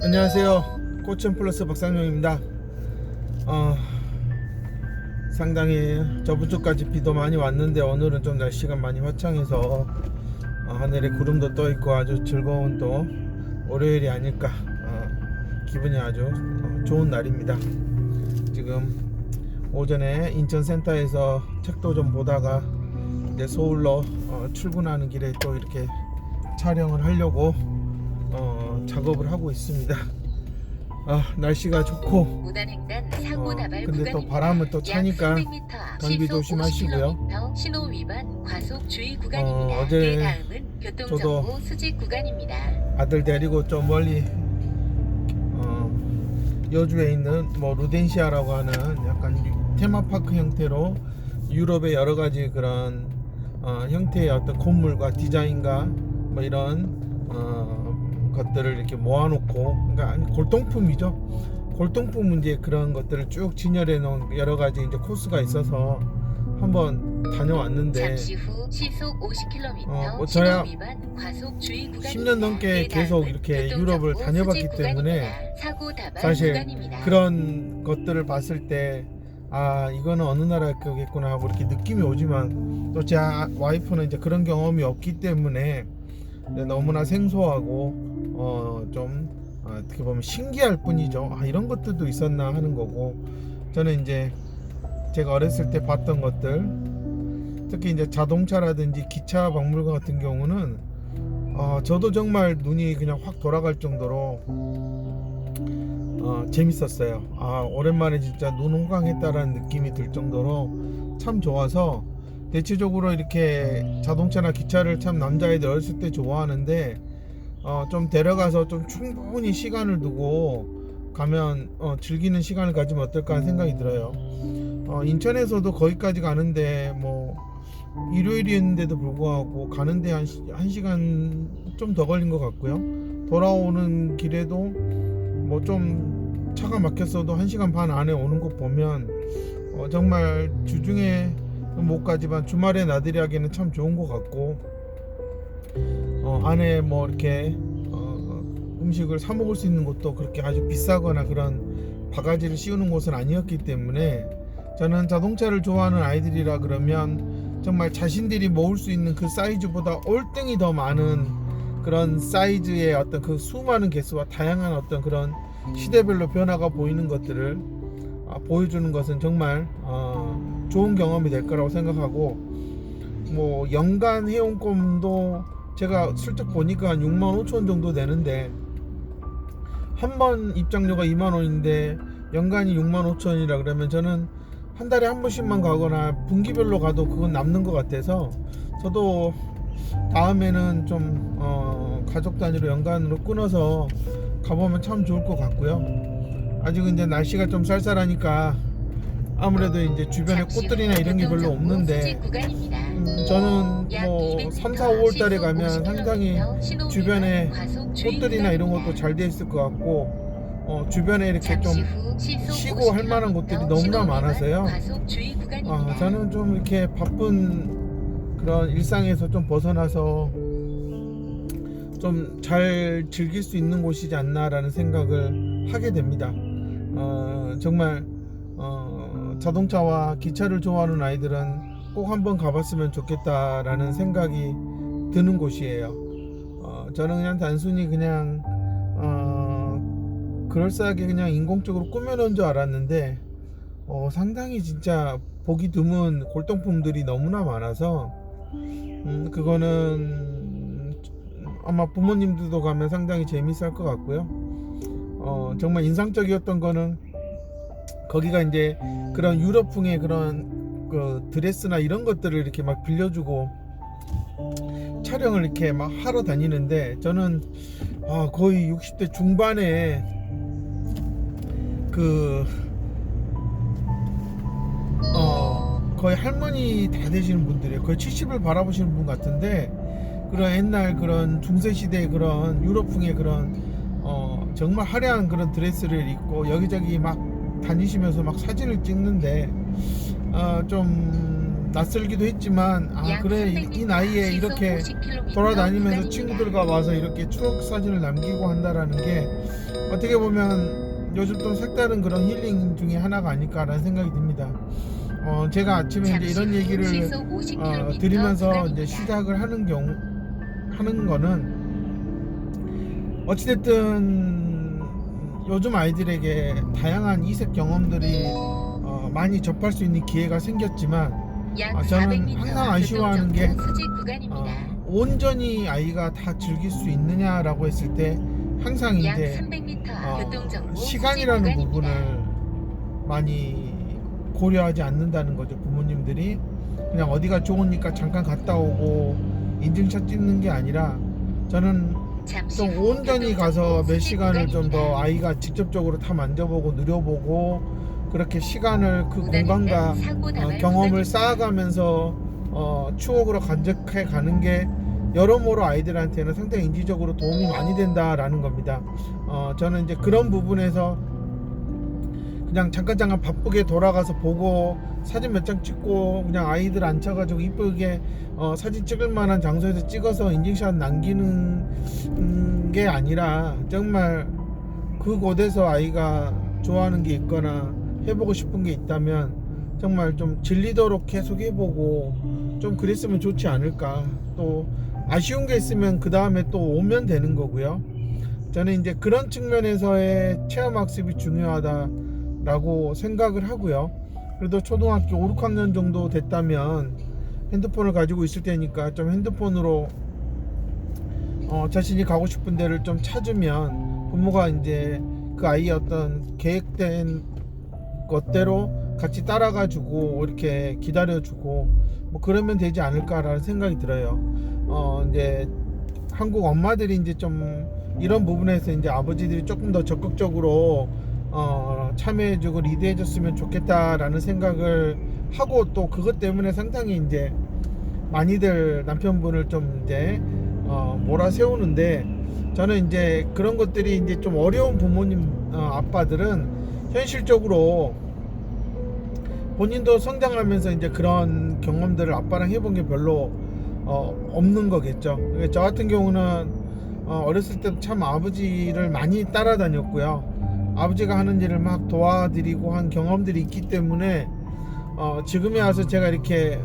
안녕하세요. 꽃은 플러스 박상용입니다. 상당히 저번 주까지 비도 많이 왔는데 오늘은 좀 날씨가 많이 화창해서 하늘에 구름도 떠 있고 아주 즐거운 또 월요일이 아닐까. 기분이 아주 좋은 날입니다. 지금 오전에 인천센터에서 책도 좀 보다가 이제 서울로 출근하는 길에 또 이렇게 촬영을 하려고 작업을 하고 있습니다. 날씨가 좋고 근데 또 바람은 또 차니까 감기 조심하시고요. 신호 위반 과속 주의 구간입니다. 어제 다음은 교통정보 수집 구간입니다. 아들 데리고 좀 멀리 여주에 있는 루덴시아라고 하는 약간 테마파크 형태로 유럽의 여러 가지 그런 형태의 어떤 건물과 디자인과 이런 것들을 이렇게 모아놓고, 그러니까 골동품이죠. 골동품 문제 그런 것들을 쭉 진열해 놓은 여러 가지 이제 코스가 있어서 한번 다녀왔는데, 잠시 후 시속 50km 저야 신호 위반 과속 주의 구간입니다. 10년 넘게 계속 이렇게 유럽을 다녀봤기 때문에 사고 다발 사실 구간입니다. 그런 것들을 봤을 때 이거는 어느 나라 거겠구나 하고 이렇게 느낌이 오지만, 또 제 와이프는 이제 그런 경험이 없기 때문에 너무나 생소하고 좀 어떻게 보면 신기할 뿐이죠. 이런 것들도 있었나 하는 거고, 저는 이제 제가 어렸을 때 봤던 것들, 특히 이제 자동차라든지 기차 박물관 같은 경우는 저도 정말 눈이 그냥 확 돌아갈 정도로 재밌었어요. 오랜만에 진짜 눈 호강했다라는 느낌이 들 정도로 참 좋아서, 대체적으로 이렇게 자동차나 기차를 참 남자애들 어렸을 때 좋아하는데, 좀 데려가서 좀 충분히 시간을 두고 가면 즐기는 시간을 가지면 어떨까 하는 생각이 들어요. 인천에서도 거기까지 가는데 일요일이었는데도 불구하고 가는데 한 시간 좀 더 걸린 것 같고요. 돌아오는 길에도 좀 차가 막혔어도 1시간 반 안에 오는 거 보면 정말 주중에 못 가지만 주말에 나들이 하기에는 참 좋은 것 같고, 안에 이렇게 음식을 사 먹을 수 있는 곳도 그렇게 아주 비싸거나 그런 바가지를 씌우는 곳은 아니었기 때문에, 저는 자동차를 좋아하는 아이들이라 그러면 정말 자신들이 모을 수 있는 그 사이즈보다 올등이 더 많은 그런 사이즈의 어떤 그 수많은 개수와 다양한 어떤 그런 시대별로 변화가 보이는 것들을 보여주는 것은 정말 좋은 경험이 될 거라고 생각하고, 연간 회원권도 제가 슬쩍 보니까 한 65,000원 정도 되는데, 한 번 입장료가 20,000원인데 연간이 65,000원이라 그러면 저는 한 달에 한 번씩만 가거나 분기별로 가도 그건 남는 것 같아서, 저도 다음에는 좀 가족 단위로 연간으로 끊어서 가보면 참 좋을 것 같고요. 아직은 이제 날씨가 좀 쌀쌀하니까 아무래도 이제 주변에 꽃들이나 이런 게 별로 없는데, 저는 3, 4, 5월 달에 가면 상당히 주변에 꽃들이나 이런 것도 잘 돼 있을 것 같고, 주변에 이렇게 좀 쉬고 할 만한 곳들이 너무나 많아서요. 저는 좀 이렇게 바쁜 그런 일상에서 좀 벗어나서 좀 잘 즐길 수 있는 곳이지 않나라는 생각을 하게 됩니다. 정말 자동차와 기차를 좋아하는 아이들은 꼭 한번 가봤으면 좋겠다라는 생각이 드는 곳이에요. 저는 그냥 단순히 그냥 그럴싸하게 그냥 인공적으로 꾸며놓은 줄 알았는데, 상당히 진짜 보기 드문 골동품들이 너무나 많아서, 그거는 아마 부모님들도 가면 상당히 재밌을 것 같고요. 정말 인상적이었던 거는, 거기가 이제 그런 유럽풍의 그런 그 드레스나 이런 것들을 이렇게 막 빌려주고 촬영을 이렇게 막 하러 다니는데, 저는 거의 60대 중반에 거의 할머니 다 되시는 분들이에요. 거의 70을 바라보시는 분 같은데, 그런 옛날 그런 중세시대의 그런 유럽풍의 그런 정말 화려한 그런 드레스를 입고 여기저기 막 다니시면서 막 사진을 찍는데, 좀 낯설기도 했지만 그래 이 나이에 이렇게 돌아다니면서 친구들과 와서 이렇게 추억 사진을 남기고 한다라는 게 어떻게 보면 요즘 또 색다른 그런 힐링 중에 하나가 아닐까라는 생각이 듭니다. 제가 아침에 이제 이런 얘기를 드리면서 이제 시작을 하는 거는 어찌됐든 요즘 아이들에게 다양한 이색 경험들이 많이 접할 수 있는 기회가 생겼지만 저는 항상 아쉬워하는 게 온전히 아이가 다 즐길 수 있느냐라고 했을 때 항상 이제 시간이라는 부분을 많이 고려하지 않는다는 거죠. 부모님들이 그냥 어디가 좋으니까 잠깐 갔다 오고 인증샷 찍는 게 아니라 저는 좀 온전히 가서 몇 시간을 좀 더 아이가 직접적으로 다 만져보고 누려보고 그렇게 시간을 그 공간과 경험을 쌓아가면서 추억으로 간직해 가는 게 여러모로 아이들한테는 상당히 인지적으로 도움이 많이 된다라는 겁니다. 저는 이제 그런 부분에서 그냥 잠깐 바쁘게 돌아가서 보고 사진 몇 장 찍고 그냥 아이들 앉혀가지고 이쁘게 사진 찍을 만한 장소에서 찍어서 인증샷 남기는 게 아니라 정말 그곳에서 아이가 좋아하는 게 있거나 해보고 싶은 게 있다면 정말 좀 질리도록 계속 해보고 좀 그랬으면 좋지 않을까. 또 아쉬운 게 있으면 그 다음에 또 오면 되는 거고요. 저는 이제 그런 측면에서의 체험학습이 중요하다라고 생각을 하고요. 그래도 초등학교 5, 6학년 정도 됐다면 핸드폰을 가지고 있을 테니까 좀 핸드폰으로 자신이 가고 싶은 데를 좀 찾으면 부모가 이제 그 아이의 어떤 계획된 것대로 같이 따라가지고 이렇게 기다려주고 뭐 그러면 되지 않을까라는 생각이 들어요. 이제 한국 엄마들이 이제 좀 이런 부분에서 이제 아버지들이 조금 더 적극적으로 참여해주고 리드해줬으면 좋겠다라는 생각을 하고 또 그것 때문에 상당히 이제 많이들 남편분을 좀 이제 몰아세우는데 저는 이제 그런 것들이 이제 좀 어려운 부모님 아빠들은 현실적으로 본인도 성장하면서 이제 그런 경험들을 아빠랑 해본 게 별로 없는 거겠죠. 저 같은 경우는 어렸을 때 참 아버지를 많이 따라다녔고요. 아버지가 하는 일을 막 도와드리고 한 경험들이 있기 때문에 지금에 와서 제가 이렇게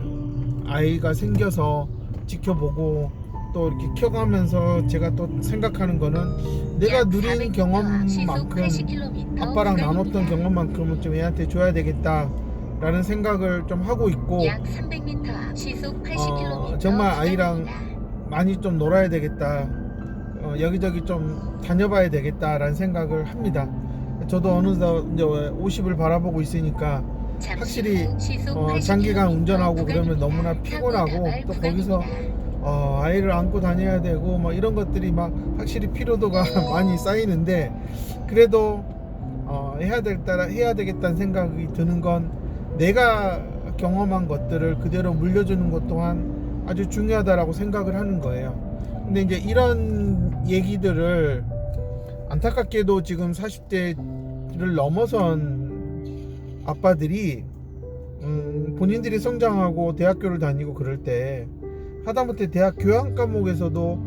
아이가 생겨서 지켜보고 또 이렇게 키워가면서 제가 또 생각하는 거는 내가 누린 경험만큼 아빠랑 나눴던 경험만큼은 좀 애한테 줘야 되겠다 라는 생각을 좀 하고 있고 정말 아이랑 많이 좀 놀아야 되겠다, 여기저기 좀 다녀봐야 되겠다 라는 생각을 합니다. 저도 어느새 이제 50을 바라보고 있으니까 확실히 장기간 운전하고 그러면 너무나 피곤하고 또 거기서 아이를 안고 다녀야 되고 막 이런 것들이 막 확실히 피로도가 많이 쌓이는데 그래도 해야 되겠다는 생각이 드는 건 내가 경험한 것들을 그대로 물려주는 것 또한 아주 중요하다라고 생각을 하는 거예요. 근데 이제 이런 얘기들을 안타깝게도 지금 40대를 넘어선 아빠들이 본인들이 성장하고 대학교를 다니고 그럴 때 하다못해 대학 교양 과목에서도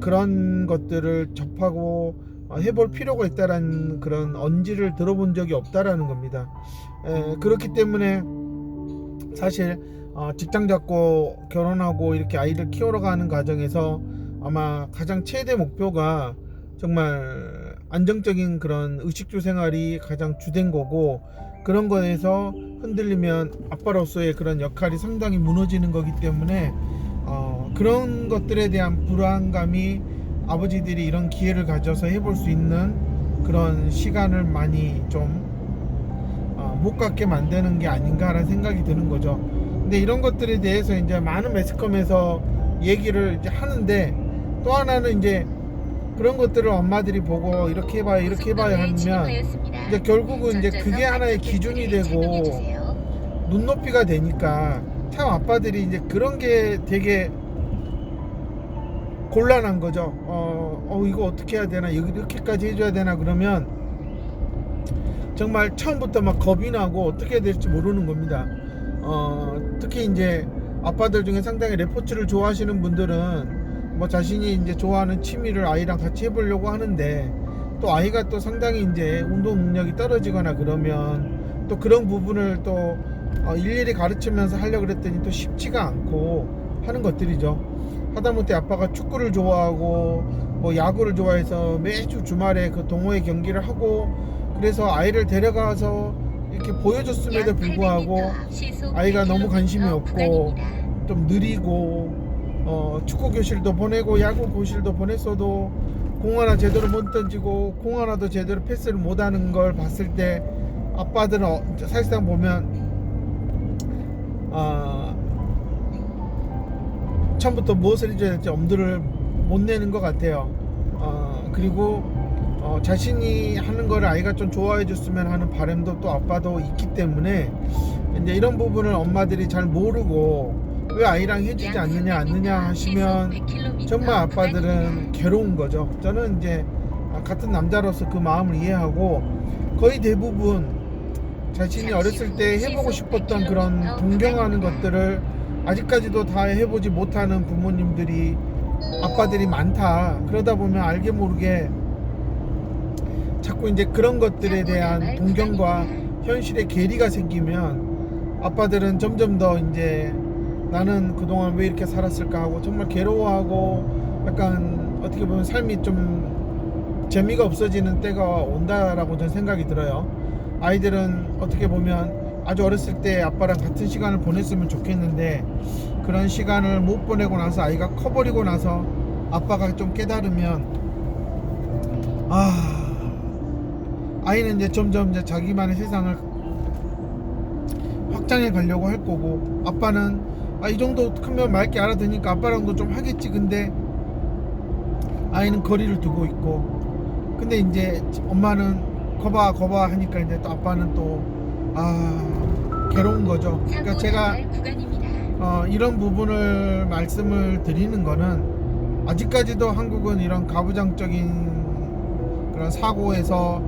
그런 것들을 접하고 해볼 필요가 있다라는 그런 언지를 들어본 적이 없다라는 겁니다. 그렇기 때문에 사실 직장 잡고 결혼하고 이렇게 아이를 키우러 가는 과정에서 아마 가장 최대 목표가 정말 안정적인 그런 의식주 생활이 가장 주된 거고, 그런 거에서 흔들리면 아빠로서의 그런 역할이 상당히 무너지는 거기 때문에 그런 것들에 대한 불안감이 아버지들이 이런 기회를 가져서 해볼 수 있는 그런 시간을 많이 좀 못 갖게 만드는 게 아닌가라는 생각이 드는 거죠. 근데 이런 것들에 대해서 이제 많은 매스컴에서 얘기를 이제 하는데, 또 하나는 이제 그런 것들을 엄마들이 보고 이렇게 해봐요 이렇게 해봐요 하면 이제 결국은 이제 그게 하나의 기준이 되고 눈높이가 되니까 참 아빠들이 이제 그런 게 되게 곤란한 거죠. 이거 어떻게 해야 되나, 이렇게까지 해줘야 되나, 그러면 정말 처음부터 막 겁이 나고 어떻게 해야 될지 모르는 겁니다. 특히 이제 아빠들 중에 상당히 레포츠를 좋아하시는 분들은 뭐 자신이 이제 좋아하는 취미를 아이랑 같이 해보려고 하는데, 또 아이가 또 상당히 이제 운동 능력이 떨어지거나 그러면 또 그런 부분을 또 일일이 가르치면서 하려고 그랬더니 또 쉽지가 않고 하는 것들이죠. 하다못해 아빠가 축구를 좋아하고 뭐 야구를 좋아해서 매주 주말에 그 동호회 경기를 하고, 그래서 아이를 데려가서 이렇게 보여줬음에도 불구하고 아이가 너무 관심이 없고 좀 느리고, 축구 교실도 보내고 야구 교실도 보냈어도 공 하나 제대로 못 던지고 공 하나도 제대로 패스를 못하는 걸 봤을 때 아빠들은 사실상 보면 처음부터 무엇을 해줘야 될지 엄두를 못 내는 것 같아요. 그리고 자신이 하는 거를 아이가 좀 좋아해 줬으면 하는 바람도 또 아빠도 있기 때문에 이제 이런 부분을 엄마들이 잘 모르고 왜 아이랑 해주지 않느냐 하시면 정말 아빠들은 괴로운 거죠. 저는 이제 같은 남자로서 그 마음을 이해하고, 거의 대부분 자신이 어렸을 때 해보고 싶었던 그런 동경하는 것들을 아직까지도 다 해보지 못하는 부모님들이 아빠들이 많다. 그러다 보면 알게 모르게 자꾸 이제 그런 것들에 대한 동경과 현실의 괴리가 생기면 아빠들은 점점 더 이제 나는 그동안 왜 이렇게 살았을까 하고 정말 괴로워하고 약간 어떻게 보면 삶이 좀 재미가 없어지는 때가 온다라고 저는 생각이 들어요. 아이들은 어떻게 보면 아주 어렸을 때 아빠랑 같은 시간을 보냈으면 좋겠는데, 그런 시간을 못 보내고 나서 아이가 커버리고 나서 아빠가 좀 깨달으면 아이는 이제 점점 이제 자기만의 세상을 확장해 가려고 할 거고, 아빠는 이 정도 크면 맑게 알아듣으니까 아빠랑도 좀 하겠지. 근데 아이는 거리를 두고 있고, 근데 이제 엄마는 거봐 하니까 이제 또 아빠는 또 괴로운 거죠. 그러니까 제가 이런 부분을 말씀을 드리는 거는, 아직까지도 한국은 이런 가부장적인 그런 사고에서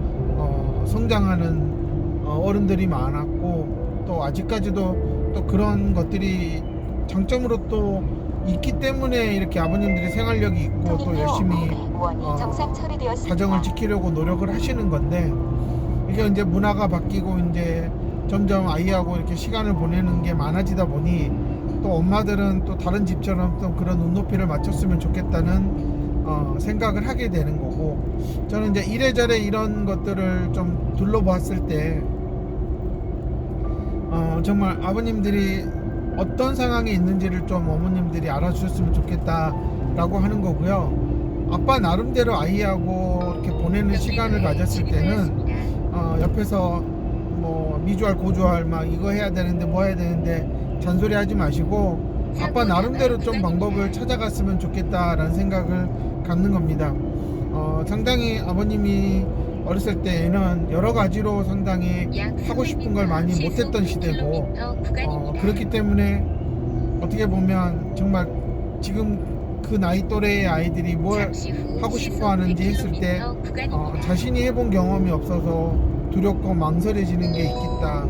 성장하는 어른들이 많았고, 또 아직까지도 또 그런 것들이 장점으로 또 있기 때문에 이렇게 아버님들이 생활력이 있고 또 열심히 가정을 지키려고 노력을 하시는 건데, 이게 이제 문화가 바뀌고 이제 점점 아이하고 이렇게 시간을 보내는 게 많아지다 보니 또 엄마들은 또 다른 집처럼 또 그런 눈높이를 맞췄으면 좋겠다는 생각을 하게 되는 거고, 저는 이제 이래저래 이런 것들을 좀 둘러봤을 때 정말 아버님들이 어떤 상황에 있는지를 좀 어머님들이 알아주셨으면 좋겠다라고 하는 거고요. 아빠 나름대로 아이하고 이렇게 보내는 시간을 가졌을 때는 옆에서 뭐 미주알 고주알 막 이거 해야 되는데 뭐 해야 되는데 잔소리 하지 마시고 아빠 나름대로 좀 방법을 찾아갔으면 좋겠다라는 생각을 갖는 겁니다. 상당히 아버님이 어렸을 때에는 여러 가지로 상당히 하고 싶은 걸 많이 못했던 시대고, 그렇기 때문에 어떻게 보면 정말 지금 그 나이 또래의 아이들이 뭘 하고 싶어 하는지 했을 때 자신이 해본 경험이 없어서 두렵고 망설여지는 게 있겠다.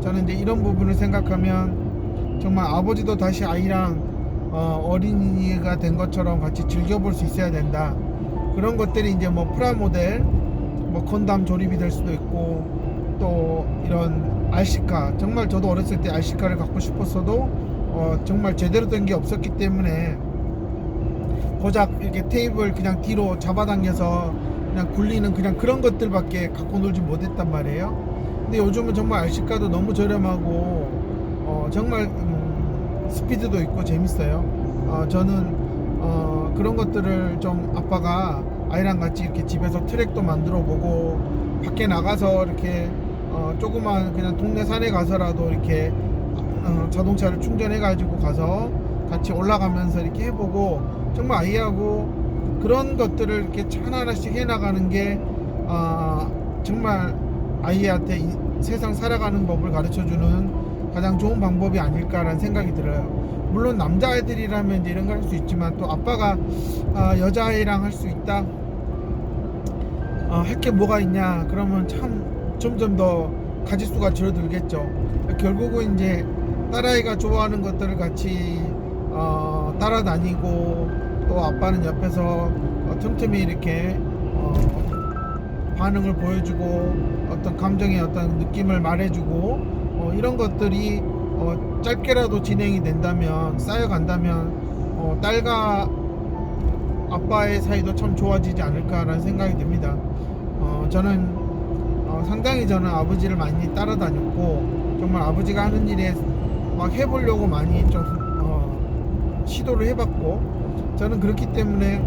저는 이제 이런 부분을 생각하면 정말 아버지도 다시 아이랑 어린이가 된 것처럼 같이 즐겨볼 수 있어야 된다. 그런 것들이 이제 뭐 프라모델, 뭐 건담 조립이 될 수도 있고, 또 이런 RC카, 정말 저도 어렸을 때 RC카를 갖고 싶었어도 정말 제대로 된 게 없었기 때문에 고작 이렇게 테이블 그냥 뒤로 잡아당겨서 그냥 굴리는 그냥 그런 것들밖에 갖고 놀지 못했단 말이에요. 근데 요즘은 정말 RC카도 너무 저렴하고 정말 스피드도 있고 재밌어요. 저는 그런 것들을 좀 아빠가 아이랑 같이 이렇게 집에서 트랙도 만들어 보고 밖에 나가서 이렇게 조그만 그냥 동네 산에 가서라도 이렇게 자동차를 충전해 가지고 가서 같이 올라가면서 이렇게 해보고, 정말 아이하고 그런 것들을 이렇게 하나하나씩 해나가는 게 정말 아이한테 세상 살아가는 법을 가르쳐주는 가장 좋은 방법이 아닐까라는 생각이 들어요. 물론 남자아이들이라면 이제 이런 걸 할 수 있지만, 또 아빠가 여자아이랑 할 수 있다, 할 게 뭐가 있냐 그러면 참 점점 더 가짓수가 줄어들겠죠. 결국은 이제 딸아이가 좋아하는 것들을 같이 따라다니고 또 아빠는 옆에서 틈틈이 이렇게 반응을 보여주고 어떤 감정의 어떤 느낌을 말해주고 이런 것들이 짧게라도 진행이 된다면 쌓여간다면 딸과 아빠의 사이도 참 좋아지지 않을까라는 생각이 듭니다. 저는 상당히 저는 아버지를 많이 따라다녔고 정말 아버지가 하는 일에 막 해보려고 많이 좀 시도를 해봤고 저는 그렇기 때문에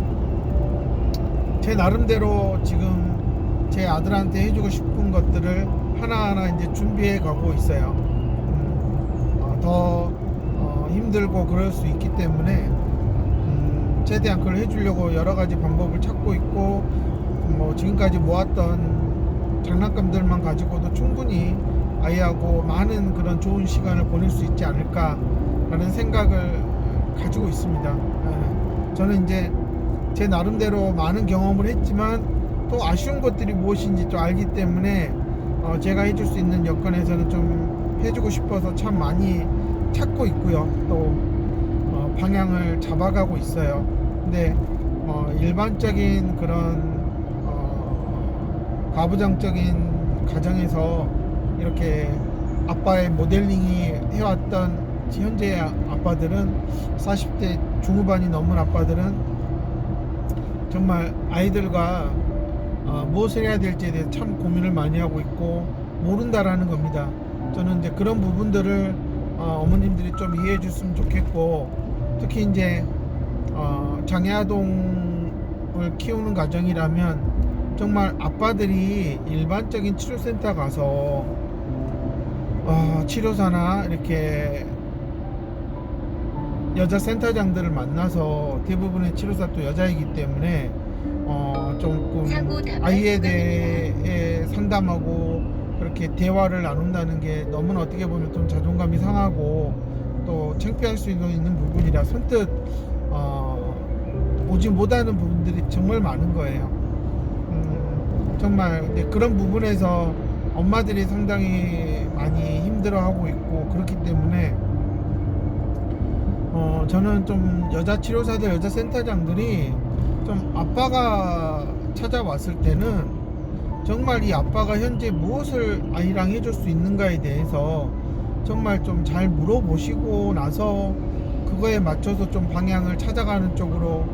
제 나름대로 지금 제 아들한테 해주고 싶은 것들을 하나하나 이제 준비해 가고 있어요. 더 힘들고 그럴 수 있기 때문에 최대한 그걸 해주려고 여러 가지 방법을 찾고 있고 지금까지 모았던 장난감들만 가지고도 충분히 아이하고 많은 그런 좋은 시간을 보낼 수 있지 않을까라는 생각을 가지고 있습니다. 저는 이제 제 나름대로 많은 경험을 했지만 또 아쉬운 것들이 무엇인지 또 알기 때문에 제가 해줄 수 있는 여건에서는 좀 해주고 싶어서 참 많이 찾고 있고요. 또 방향을 잡아가고 있어요. 근데 일반적인 그런 가부장적인 가정에서 이렇게 아빠의 모델링이 해왔던 현재의 아빠들은 40대 중후반이 넘은 아빠들은 정말 아이들과 무엇을 해야 될지에 대해 참 고민을 많이 하고 있고 모른다라는 겁니다. 저는 이제 그런 부분들을 어머님들이 좀 이해해 줬으면 좋겠고 특히 이제 장애아동을 키우는 가정이라면 정말 아빠들이 일반적인 치료센터 가서 치료사나 이렇게 여자 센터장들을 만나서 대부분의 치료사 또 여자이기 때문에 조금 아이에 대해 상담하고 그렇게 대화를 나눈다는 게 너무나 어떻게 보면 좀 자존감이 상하고 또 창피할 수 있는 부분이라 선뜻 오지 못하는 부분들이 정말 많은 거예요. 정말 그런 부분에서 엄마들이 상당히 많이 힘들어하고 있고 그렇기 때문에 저는 좀 여자 치료사들, 여자 센터장들이 좀 아빠가 찾아왔을 때는 정말 이 아빠가 현재 무엇을 아이랑 해줄 수 있는가에 대해서 정말 좀 잘 물어보시고 나서 그거에 맞춰서 좀 방향을 찾아가는 쪽으로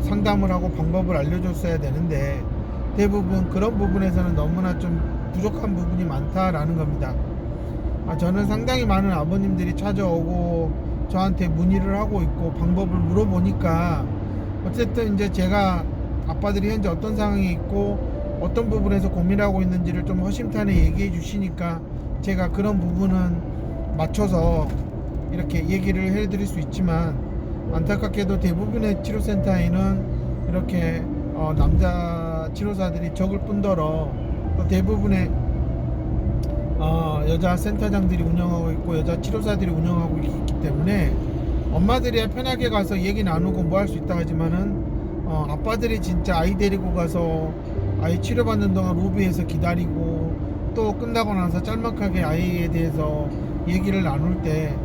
상담을 하고 방법을 알려줬어야 되는데 대부분 그런 부분에서는 너무나 좀 부족한 부분이 많다라는 겁니다. 저는 상당히 많은 아버님들이 찾아오고 저한테 문의를 하고 있고 방법을 물어보니까 어쨌든 이제 제가 아빠들이 현재 어떤 상황에 있고 어떤 부분에서 고민하고 있는지를 좀 허심탄회 얘기해 주시니까 제가 그런 부분은 맞춰서 이렇게 얘기를 해 드릴 수 있지만 안타깝게도 대부분의 치료센터에는 이렇게 남자 치료사들이 적을 뿐더러 또 대부분의 여자 센터장들이 운영하고 있고 여자 치료사들이 운영하고 있기 때문에 엄마들이야 편하게 가서 얘기 나누고 뭐 할 수 있다 하지만은 아빠들이 진짜 아이 데리고 가서 아이 치료받는 동안 로비에서 기다리고 또 끝나고 나서 짤막하게 아이에 대해서 얘기를 나눌 때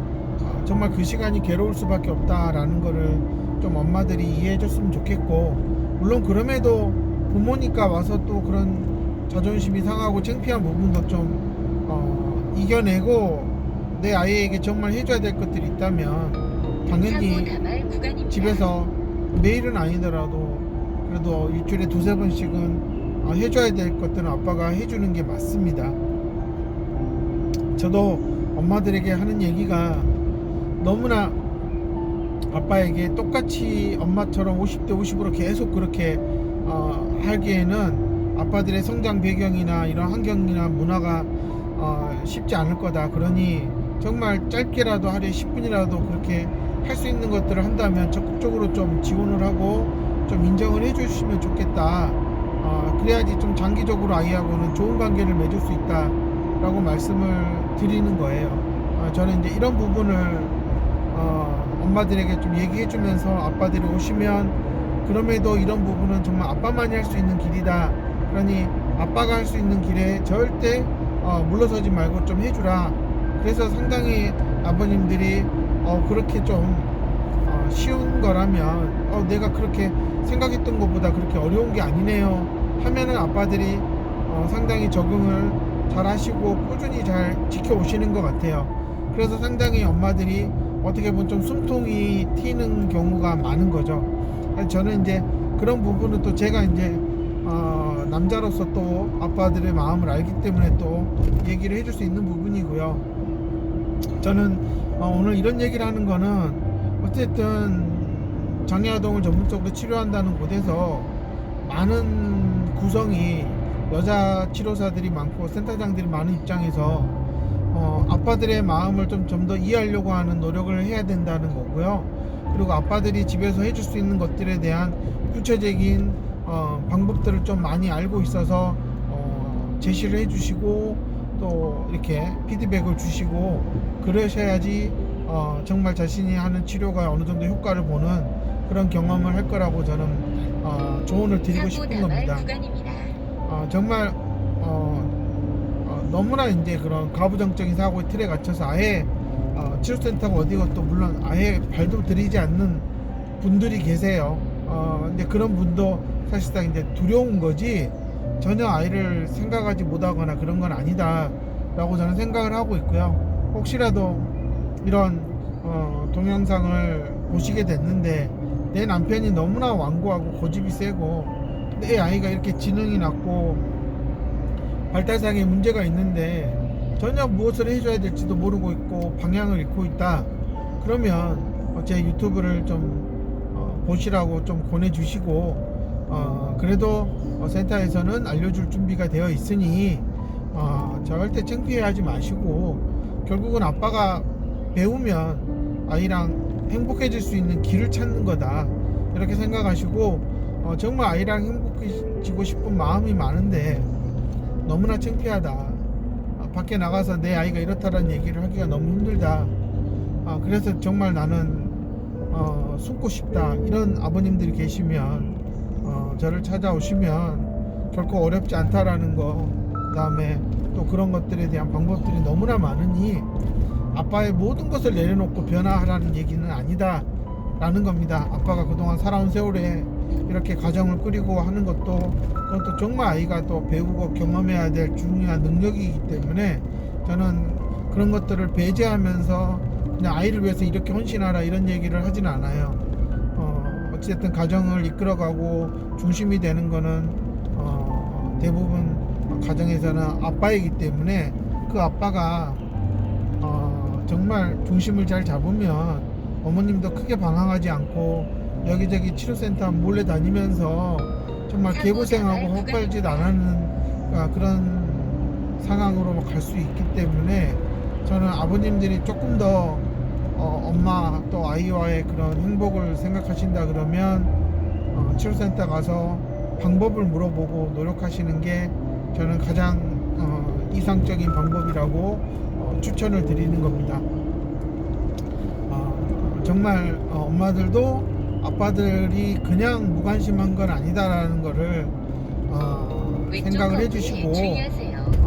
정말 그 시간이 괴로울 수밖에 없다라는 거를 좀 엄마들이 이해해 줬으면 좋겠고 물론 그럼에도 부모니까 와서 또 그런 자존심이 상하고 창피한 부분도 좀 이겨내고 내 아이에게 정말 해줘야 될 것들이 있다면 당연히 집에서 매일은 아니더라도 그래도 일주일에 두세 번씩은 해줘야 될 것들은 아빠가 해주는 게 맞습니다. 저도 엄마들에게 하는 얘기가 너무나 아빠에게 똑같이 엄마처럼 50대 50으로 계속 그렇게 하기에는 아빠들의 성장 배경이나 이런 환경이나 문화가 쉽지 않을 거다. 그러니 정말 짧게라도 하루에 10분이라도 그렇게 할 수 있는 것들을 한다면 적극적으로 좀 지원을 하고 좀 인정을 해 주시면 좋겠다. 그래야지 좀 장기적으로 아이하고는 좋은 관계를 맺을 수 있다 라고 말씀을 드리는 거예요. 저는 이제 이런 부분을 엄마들에게 좀 얘기해 주면서 아빠들이 오시면 그럼에도 이런 부분은 정말 아빠만이 할 수 있는 길이다. 그러니 아빠가 할 수 있는 길에 절대 물러서지 말고 좀 해주라 그래서 상당히 아버님들이 그렇게 좀 쉬운 거라면 내가 그렇게 생각했던 것보다 그렇게 어려운 게 아니네요 하면은 아빠들이 상당히 적응을 잘 하시고 꾸준히 잘 지켜오시는 것 같아요. 그래서 상당히 엄마들이 어떻게 보면 좀 숨통이 튀는 경우가 많은 거죠. 저는 이제 그런 부분은 또 제가 이제 남자로서 또 아빠들의 마음을 알기 때문에 또 얘기를 해줄 수 있는 부분이고요. 저는 오늘 이런 얘기를 하는 거는 어쨌든 장애아동을 전문적으로 치료한다는 곳에서 많은 구성이 여자 치료사들이 많고 센터장들이 많은 입장에서 아빠들의 마음을 좀 더 이해하려고 하는 노력을 해야 된다는 거고요. 그리고 아빠들이 집에서 해줄 수 있는 것들에 대한 구체적인 방법들을 좀 많이 알고 있어서 제시를 해주시고 또 이렇게 피드백을 주시고 그러셔야지 정말 자신이 하는 치료가 어느 정도 효과를 보는 그런 경험을 할 거라고 저는 조언을 드리고 싶은 겁니다. 정말 너무나 이제 그런 가부장적인 사고의 틀에 갇혀서 아예 치료센터가 어디고 또 물론 아예 발도 들이지 않는 분들이 계세요. 근데 그런 분도 사실상 이제 두려운 거지 전혀 아이를 생각하지 못하거나 그런 건 아니다 라고 저는 생각을 하고 있고요. 혹시라도 이런 동영상을 보시게 됐는데 내 남편이 너무나 완고하고 고집이 세고 내 아이가 이렇게 지능이 낮고 발달상에 문제가 있는데 전혀 무엇을 해줘야 될지도 모르고 있고 방향을 잃고 있다 그러면 제 유튜브를 좀 보시라고 좀 보내주시고 그래도 센터에서는 알려줄 준비가 되어 있으니 절대 창피해하지 마시고 결국은 아빠가 배우면 아이랑 행복해질 수 있는 길을 찾는 거다 이렇게 생각하시고 정말 아이랑 행복해지고 싶은 마음이 많은데 너무나 창피하다 밖에 나가서 내 아이가 이렇다라는 얘기를 하기가 너무 힘들다 그래서 정말 나는 숨고 싶다 이런 아버님들이 계시면 저를 찾아오시면 결코 어렵지 않다라는 거 그 다음에 또 그런 것들에 대한 방법들이 너무나 많으니 아빠의 모든 것을 내려놓고 변화하라는 얘기는 아니다 라는 겁니다. 아빠가 그동안 살아온 세월에 이렇게 가정을 꾸리고 하는 것도 그것도 정말 아이가 또 배우고 경험해야 될 중요한 능력이기 때문에 저는 그런 것들을 배제하면서 그냥 아이를 위해서 이렇게 헌신하라 이런 얘기를 하진 않아요. 어쨌든 가정을 이끌어가고 중심이 되는 거는 대부분 가정에서는 아빠이기 때문에 그 아빠가 정말 중심을 잘 잡으면 어머님도 크게 방황하지 않고 여기저기 치료센터 몰래 다니면서 정말 개고생하고 헛발짓 안 하는 그런 상황으로 갈 수 있기 때문에 저는 아버님들이 조금 더 엄마 또 아이와의 그런 행복을 생각하신다 그러면 치료센터 가서 방법을 물어보고 노력하시는 게 저는 가장 이상적인 방법이라고 추천을 드리는 겁니다. 정말 엄마들도 아빠들이 그냥 무관심한 건 아니다라는 거를 생각을 해주시고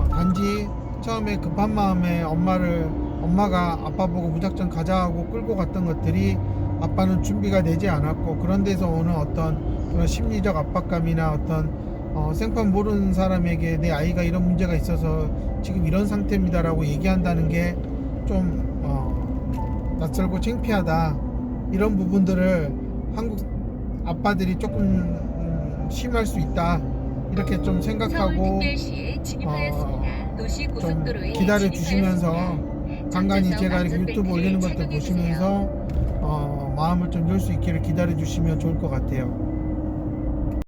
단지 처음에 급한 마음에 엄마가 아빠 보고 무작정 가자 하고 끌고 갔던 것들이 아빠는 준비가 되지 않았고 그런 데서 오는 어떤 그런 심리적 압박감이나 어떤 생판 모르는 사람에게 내 아이가 이런 문제가 있어서 지금 이런 상태입니다 라고 얘기한다는 게 좀 낯설고 창피하다 이런 부분들을 한국 아빠들이 조금 심할 수 있다 이렇게 좀 생각하고 좀 기다려 주시면서 간간히 제가 이렇게 유튜브 올리는 것들 보시면서 마음을 좀 열 수 있기를 기다려 주시면 좋을 것 같아요.